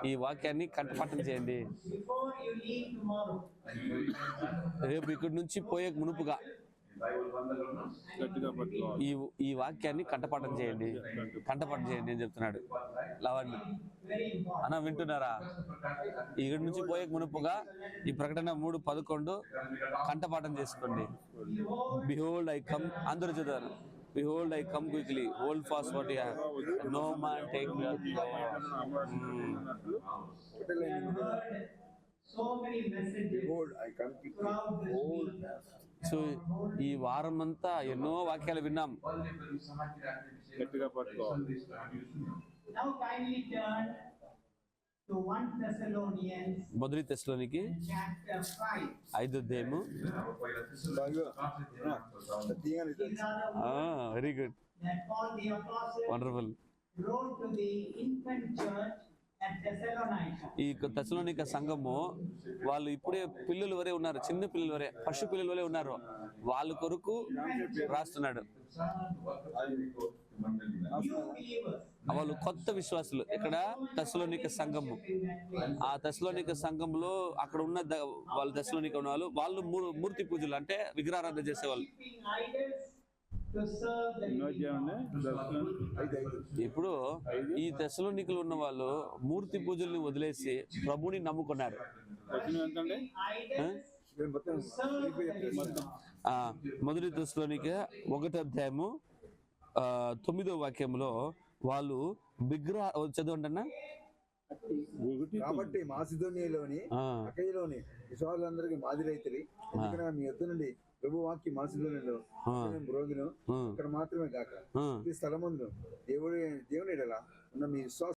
ఈ వాక్యాన్ని కంఠపాఠం చేయండి. రేపు ఇక్కడి నుంచి పోయే మునుపుగా ఈ వాక్యాన్ని కంఠపాఠం చేయండి అని చెప్తున్నాడు. లవణ్ అన్న వింటున్నారా? ఇక్కడి నుంచి పోయే మునుపుగా ఈ ప్రకటన 3:11 కంఠపాఠం చేసుకోండి. బిహోల్డ్ ఐ కమ్, అందరూ చదువు. Behold, I come quickly. Hold fast what you have. No man take your place. So many messages. Behold, I come quickly. Hold fast. So ఈ వారం అంతా ఎన్నో వాక్యాలు విన్నాం. Now kindly turn to 1 Thessalonians మొదటి తెస్సలోనికి chapter 5. 5వ అధ్యాయము. Very good, That Paul the apostle wonderful. wrote to the infant church at Thessalonica. ఈ తెస్సలోనిక సంఘము వాళ్ళు ఇప్పుడే పిల్లల వరే ఉన్నారు, చిన్న పిల్లల వరే, పశు పిల్లల వరే ఉన్నారు. వాళ్ళ కొరకు రాస్తున్నాడు. New believers. వాళ్ళు కొత్త విశ్వాసులు. ఇక్కడ తెస్సలోనిక సంఘము, ఆ తెస్సలోనిక సంఘంలో అక్కడ ఉన్న వాళ్ళు తెస్సలోనిక ఉన్న వాళ్ళు మూర్తి పూజలు అంటే విగ్రహారాధన చేసేవాళ్ళు. Keeping idols to serve the living God. ఇప్పుడు ఈ తెస్సలోనికలో ఉన్న వాళ్ళు మూర్తి పూజల్ని వదిలేసి ప్రభుని నమ్ముకున్నారు. Idols to serve the living God. మొదటి తెస్సలోనిక 1వ అధ్యాయము 9వ వాక్యంలో వాళ్ళు చదవండి అన్న. కాబట్టి మాసిదోనియలోని అకయలోని విశ్వాసులందరికీ మాదిరైతురి. ఎందుకనగా మీ యొద్ద నుండి ప్రభు వాక్య మాసిదోనియలో రోజును ఇక్కడ మాత్రమే కాక ఈ స్థలమందు దేవుని ఎడల ఉన్న మీ విశ్వాస